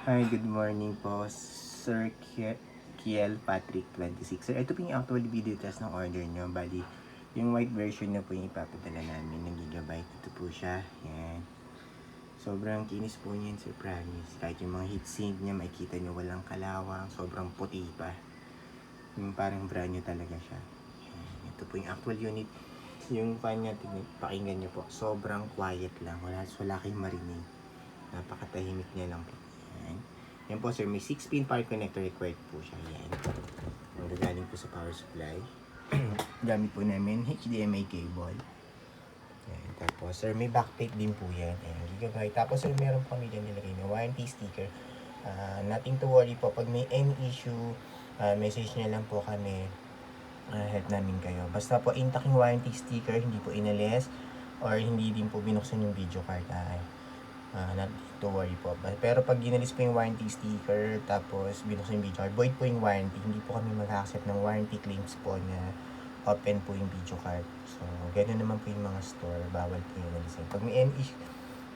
Hi, good morning po, Sir Kiel Patrick 26. Sir, ito po yung actual video test ng order nyo. Bali, yung white version na po yung ipapadala namin ng gigabyte. Ito po siya. Yan. Sobrang kinis po niyan, Sir, promise. Kahit yung mga heatsink niya, makikita nyo walang kalawang. Sobrang puti pa. Yung parang brand new talaga siya. Yan. Ito po yung actual unit. Yung fan niya, pakinggan nyo po. Sobrang quiet lang. Wala kayong marinig. Napakatahimik niya lang po. Yan. Yan po, sir, may 6-pin power connector required po siya. Yan. Galing po sa power supply. Gamit po namin HDMI cable. Yan. Tapos, sir, may backplate din po yan. Ayan, gigabyte. Tapos, sir, meron po kami dyan nilagay na warranty sticker. Nothing to worry po. Pag may any issue, message nyo lang po kami. Help namin kayo. Basta po, intact yung warranty sticker, hindi po inalis, or hindi din po binuksan yung video card. Not to worry po. Pero pag ginalis po yung warranty sticker, tapos binuksan yung video card, void po yung warranty. Hindi po kami mag-accept ng warranty claims po na open po yung video card. So, ganoon naman po yung mga store. Bawal po yung nalisin. Pag may any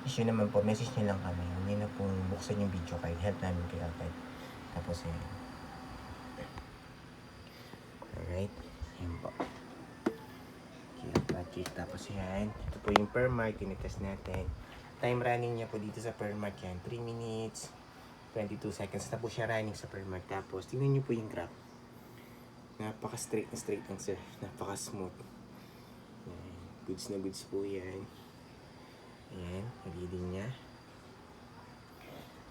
issue naman po, message nyo lang kami. Hindi na pong buksan yung video card. Help namin kayo agad. Tapos, yan. Alright. Yan po. Okay, tapos yan. Ito po yung per mark. Tinitest natin. Time running niya po dito sa per mark yan. 3 minutes, 22 seconds na po siya running sa per mark. Tapos, tingnan nyo po yung graph. Napaka-straight lang, sir. Napaka-smooth. Yan. Goods na goods po yan. Ayan, reading niya.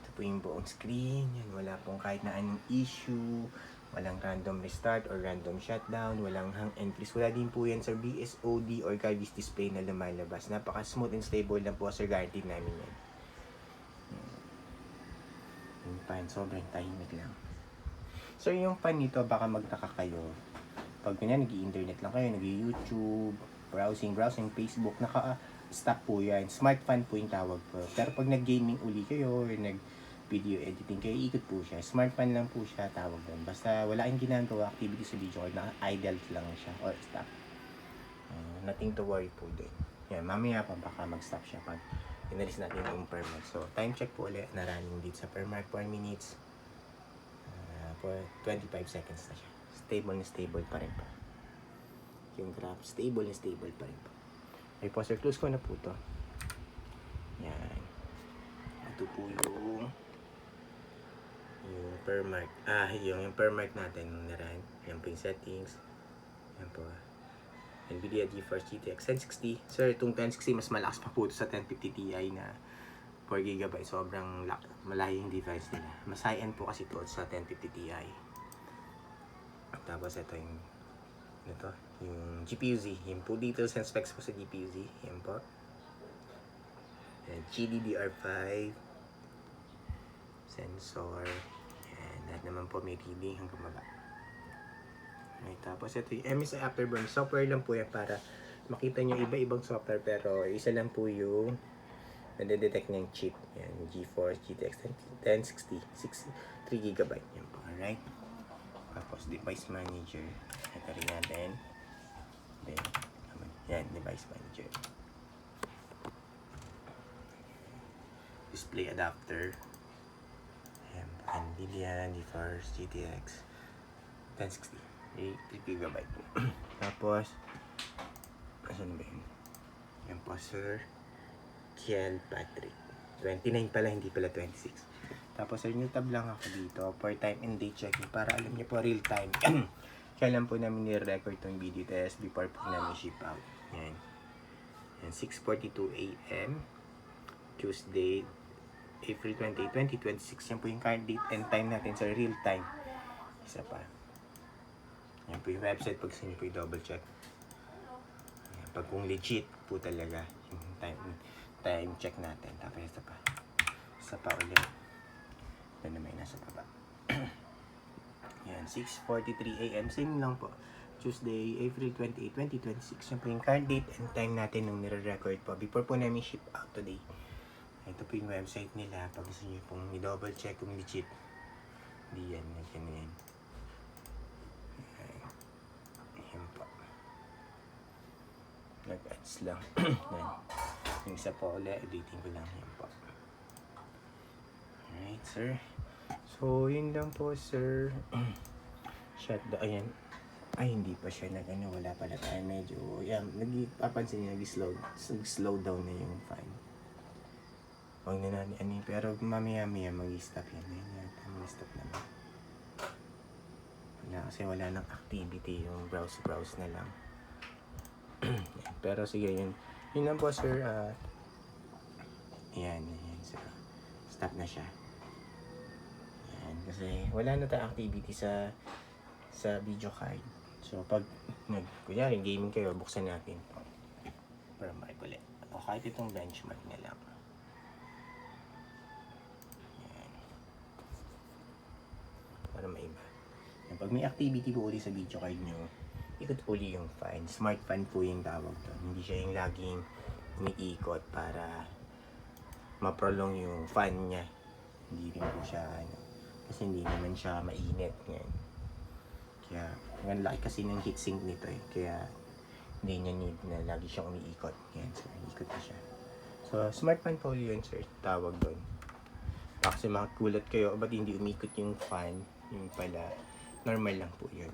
Ito po yung buong screen. Yan, wala pong kahit na anong issue. Walang random restart or random shutdown. Walang hang and freeze. Wala din po yan, sir, BSOD or garbage display na lumalabas. Napaka-smooth and stable lang po, sir. Guaranteed namin yan. Yung pan, sobrang tahimik lang. So, yung pan nito, baka magtaka kayo. Pag ganyan, nag-i-internet lang kayo, nag-i-YouTube, browsing, Facebook, naka-stop po yan. Smart fan po yung tawag po. Pero pag nag-gaming uli kayo, or nag-video editing kayo, ikot po siya. Smart fan lang po siya, tawag doon. Basta wala kang ginagawa, activity sa video, or naka-idle lang siya, or stop. Nothing to worry po doon. Yan, mamaya pa baka mag-stop siya pag inalis natin yung per mark. So, time check po ulit na running dito sa per mark, 4 minutes. For 25 seconds na siya. Stable pa rin po. Yung graph, stable pa rin po. Ay po, sir, close ko na po to. Yan. Ito po yung per mark. Yung per mark natin na-run. Yan po yung settings. Yan po. NVIDIA GeForce GTX 1060. Sir, itong 1060 mas malakas pa po ito sa 1050 Ti na 4GB. Sobrang malayo yung device nila. Mas high-end po kasi ito sa 1050 Ti. Tapos ito yung GPU-Z. Yung po details and specs po sa GPU-Z. Yan po. And GDDR5 sensor. And lahat naman po may reading hanggang baba. Okay, tapos ito yung MSI Afterburn. Software lang po yan para makita nyo iba-ibang software, pero isa lang po yung nade-detect ng chip. Yan, GeForce GTX 1060 3GB. Yan po, alright. Tapos device manager. Ito rin natin. Then, yan, device manager. Display adapter. Ayan, NVIDIA GeForce GTX 1060 3GB. Tapos, asan ba yun? Yan po, Sir Kiel Patrick. 29 pala, hindi pala 26. Tapos, sir, tab lang ako dito for time and date checking para alam niyo po real time. Kailan po namin ni-record itong video test before po namin ship out. Yan. Yan, 6:42 AM. Tuesday, April 28, 2026. Yan po yung current date and time natin sa real time. Isa pa. Yan po yung website pag gusto nyo po i-double check. Yan, pag kung legit po talaga yung time check natin. Tapos isa pa ulit. Doon na may nasa baba. Yan, 6:43 AM. Same lang po. Tuesday, April 28, 2026. Yan po yung current date and time natin nung nire-record po before po namin ship out today. Ito po yung website nila. Pag gusto nyo pong i-double check kung legit. Hindi yan. Yan. Yan po. Nag-ads lang. Yan. Yung isa po ulit, editing ko lang. Yan po. Alright. Alright, sir. So, yun lang po, sir. Shutdown. Ayan. Ay, hindi pa siya nag-ano. Wala pala tayo. Medyo, yan. Papansin niyo, nag-slow down na yung fan. Huwag na natin, ano, pero mamaya-maya mag-stop yan. Mag-stop naman. Kasi wala nang activity. Yung browse na lang. Pero sige, yun. Yun lang po, sir. Ayan, sir. Stop na siya. Ayan, kasi wala na tayong activity sa video card. So, pag kunyari, gaming kayo, buksan natin. Para makikulit. O kahit itong benchmark na lang. Ayan. Para maiba. Ayan, pag may activity po ulit sa video card nyo, ikot po ulit yung fan. Smart fan po yung tawag to. Hindi siya yung laging umiikot para ma-prolong yung fan niya. Hindi rin po siya, kasi hindi naman siya mainit. Ngayon. Kaya, ang laki kasi ng heatsink nito eh. Kaya, hindi niya need na lagi siyang umiikot. Ngayon, sir, ikot na siya. So, smart fan po yun, sir. Tawag doon. Kasi makakulat kayo, ba't hindi umikot yung fan? Yung pala, normal lang po yun.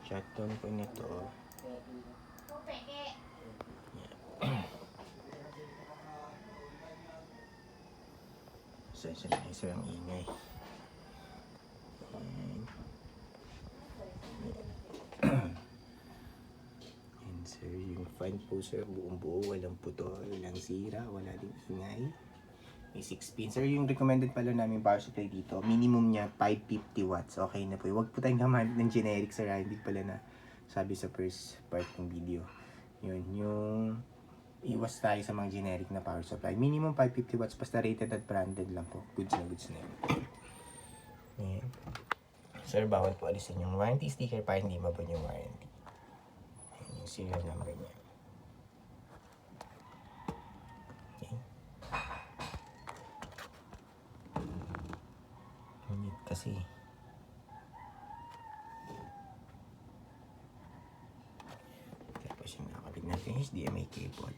Shutdown po nito. Sensitizer ang ingay. And sir, yung fan po sir, buong buo, walang putol, walang sira, wala din ingay. May 6 pin. Sir, yung recommended pala namin power supply dito, minimum niya 550 watts. Okay na po. Huwag po tayong gamit ng generic sir. Hindi pala na sabi sa first part ng video. Yun, yung iwas tayo sa mga generic na power supply. Minimum 550 watts. Basta rated at branded lang po. Goods na yun. Ayan. Sir, bawal po alisin yung warranty sticker para hindi mabon yung warranty. Ayan, yung serial number niya. Kasi tapos yung nakakabit natin HDMI cable.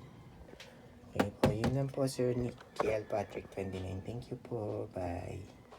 Okay po, yun lang po sir, Nick Patrick 29. Thank you po, bye.